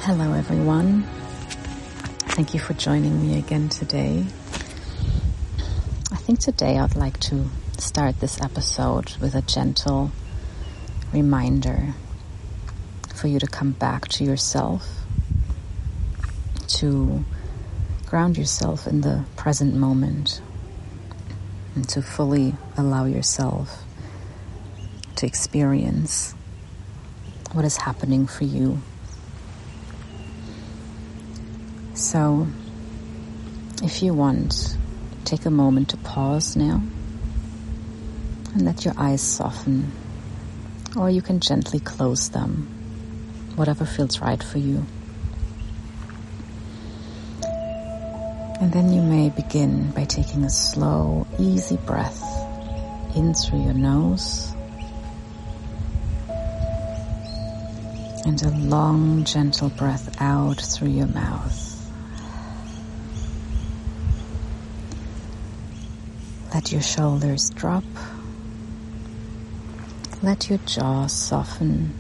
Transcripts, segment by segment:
Hello everyone. Thank you for joining me again today. I think today I'd like to start this episode with a gentle reminder for you to come back to yourself, to ground yourself in the present moment, and to fully allow yourself to experience what is happening for you. So, if you want, take a moment to pause now and let your eyes soften, or you can gently close them, whatever feels right for you. And then you may begin by taking a slow, easy breath in through your nose and a long, gentle breath out through your mouth. Let your shoulders drop. Let your jaw soften.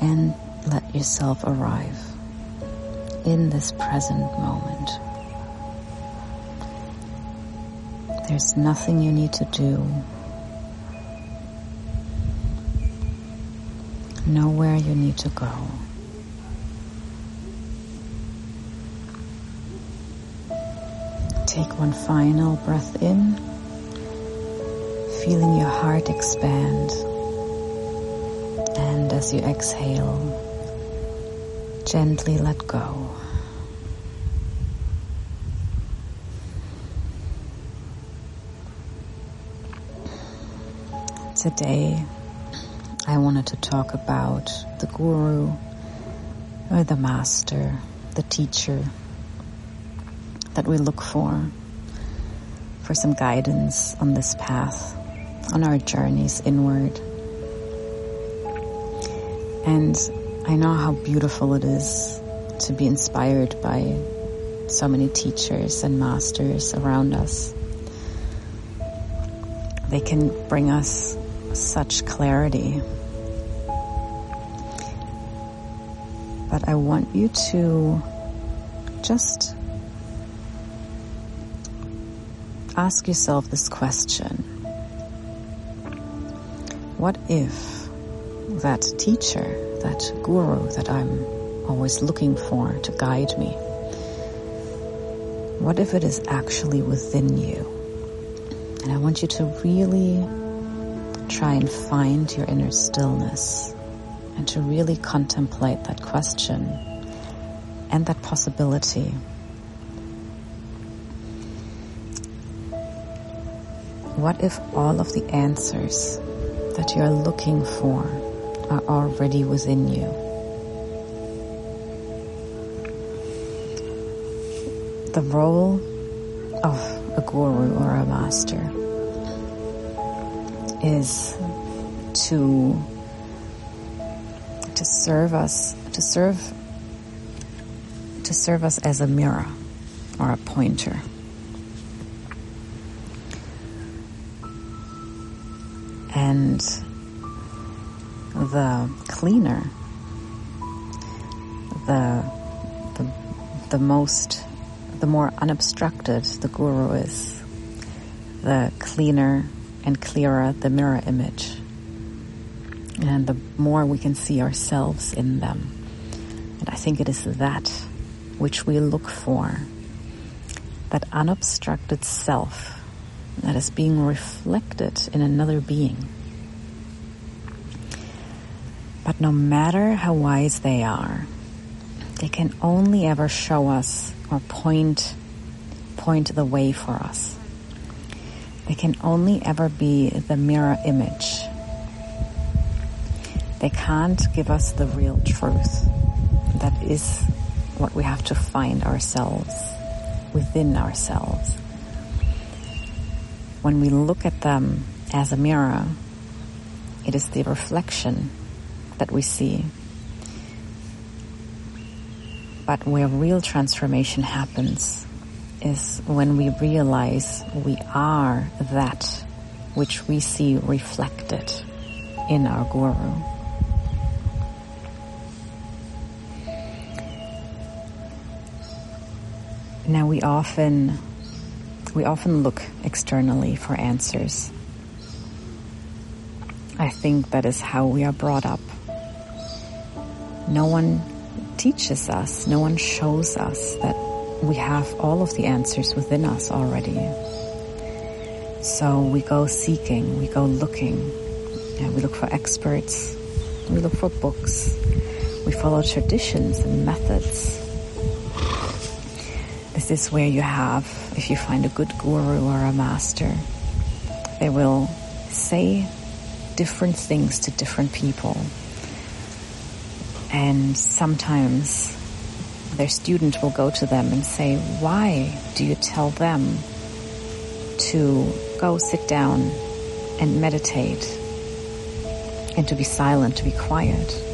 And let yourself arrive in this present moment. There's nothing you need to do. Nowhere you need to go. Take one final breath in, feeling your heart expand. And as you exhale, gently let go. Today, I wanted to talk about the guru or the master, the teacher that we look for some guidance on this path, on our journeys inward. And I know how beautiful it is to be inspired by so many teachers and masters around us. They can bring us such clarity. But I want you to just ask yourself this question. What if that teacher, that guru that I'm always looking for to guide me, what if it is actually within you? And I want you to really try and find your inner stillness and to really contemplate that question and that possibility. What if all of the answers that you're looking for are already within you? The role of a guru or a master is to serve us as a mirror or a pointer. And the cleaner, the more unobstructed the guru is, the cleaner and clearer the mirror image, and the more we can see ourselves in them. And I think it is that which we look for, that unobstructed self that is being reflected in another being. But no matter how wise they are, they can only ever show us or point the way for us. They can only ever be the mirror image. They can't give us the real truth. That is what we have to find ourselves, within ourselves. When we look at them as a mirror, it is the reflection that we see. But where real transformation happens is when we realize we are that which we see reflected in our guru. Now we often look externally for answers. I think that is how we are brought up. No one teaches us, no one shows us that we have all of the answers within us already. So we go seeking, we go looking, and we look for experts, we look for books, we follow traditions and methods. This is where you have, if you find a good guru or a master, they will say different things to different people. And sometimes their student will go to them and say, why do you tell them to go sit down and meditate and to be silent, to be quiet?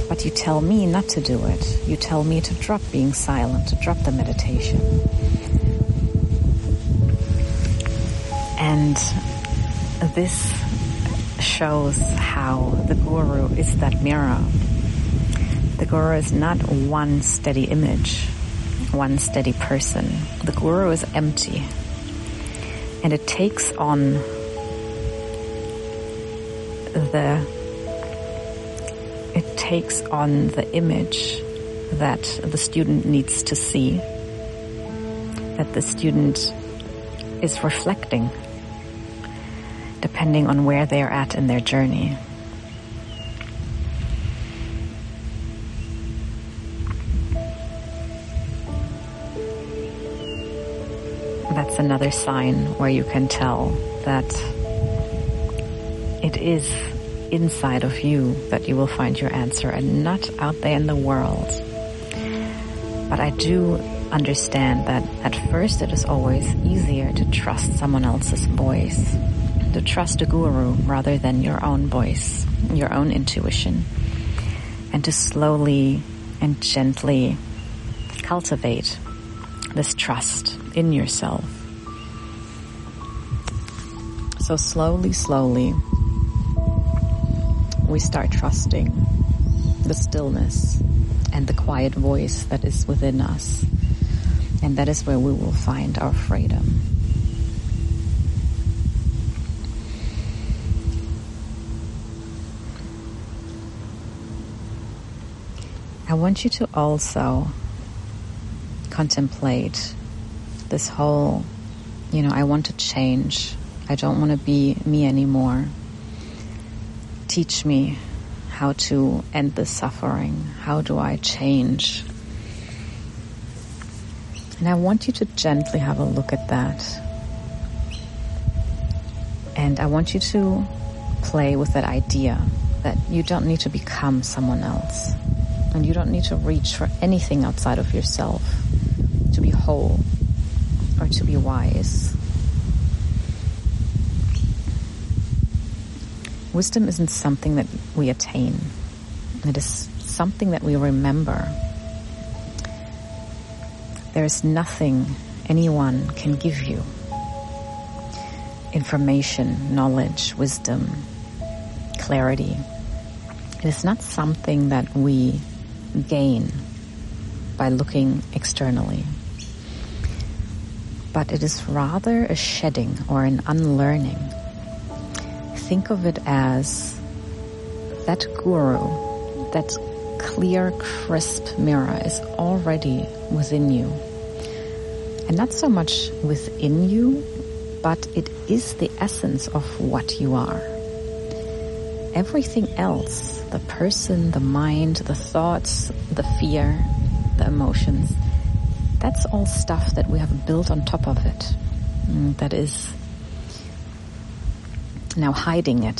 But you tell me not to do it. You tell me to drop being silent, to drop the meditation. And this shows how the guru is that mirror. The guru is not one steady image, one steady person. The guru is empty. And it takes on the image that the student needs to see, that the student is reflecting, depending on where they are at in their journey. That's another sign where you can tell that it is inside of you that you will find your answer and not out there in the world. But I do understand that at first it is always easier to trust someone else's voice, to trust a guru rather than your own voice, your own intuition, and to slowly and gently cultivate this trust in yourself. So slowly, we start trusting the stillness and the quiet voice that is within us. And that is where we will find our freedom. I want you to also contemplate this whole, I want to change. I don't want to be me anymore. Teach me how to end this suffering. How do I change? And I want you to gently have a look at that. And I want you to play with that idea that you don't need to become someone else. And you don't need to reach for anything outside of yourself to be whole or to be wise. Wisdom isn't something that we attain. It is something that we remember. There is nothing anyone can give you. Information, knowledge, wisdom, clarity. It is not something that we gain by looking externally. But it is rather a shedding or an unlearning. Think of it as that guru, that clear, crisp mirror is already within you. And not so much within you, but it is the essence of what you are. Everything else, the person, the mind, the thoughts, the fear, the emotions, that's all stuff that we have built on top of it. That is now hiding it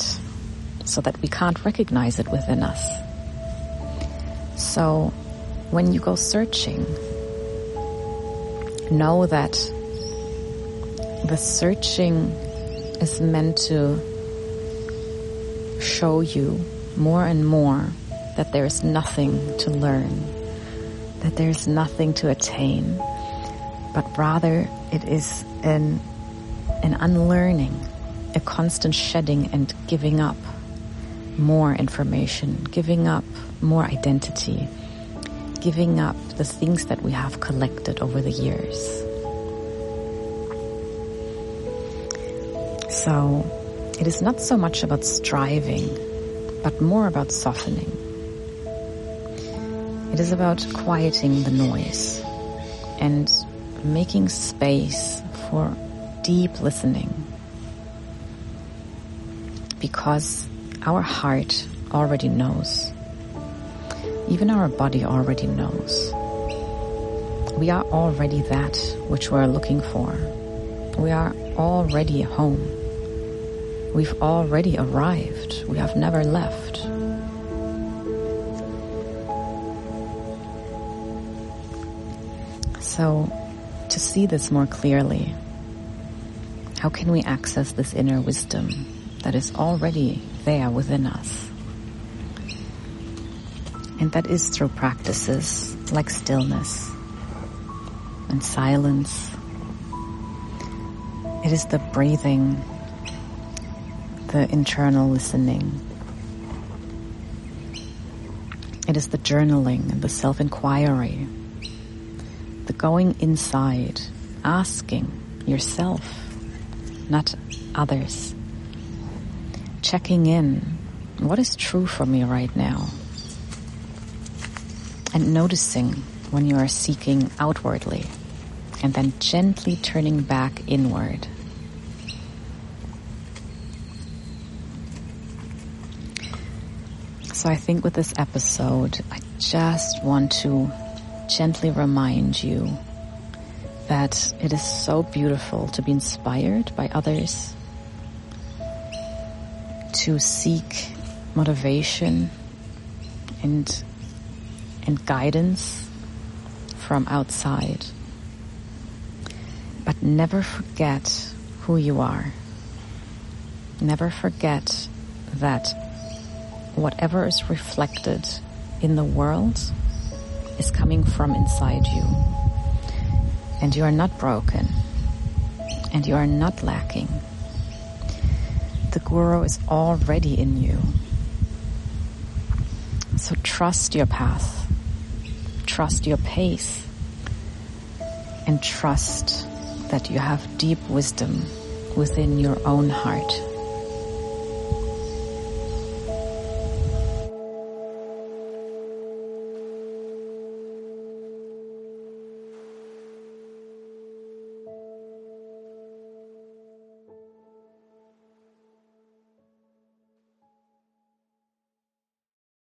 so that we can't recognize it within us. So when you go searching, know that the searching is meant to show you more and more that there is nothing to learn, that there is nothing to attain, but rather it is an unlearning, a constant shedding and giving up more information, giving up more identity, giving up the things that we have collected over the years. So it is not so much about striving, but more about softening. It is about quieting the noise and making space for deep listening. Because our heart already knows. Even our body already knows. We are already that which we're looking for. We are already home. We've already arrived. We have never left. So, to see this more clearly, how can we access this inner wisdom that is already there within us? And that is through practices like stillness and silence. It is the breathing, the internal listening. It is the journaling and the self-inquiry, the going inside, asking yourself, not others, checking in, what is true for me right now? And noticing when you are seeking outwardly and then gently turning back inward. So I think with this episode, I just want to gently remind you that it is so beautiful to be inspired by others, to seek motivation and guidance from outside. But never forget who you are. Never forget that whatever is reflected in the world is coming from inside you. And you are not broken. And you are not lacking. The Guru is already in you. So trust your path. Trust your pace, and trust that you have deep wisdom within your own heart.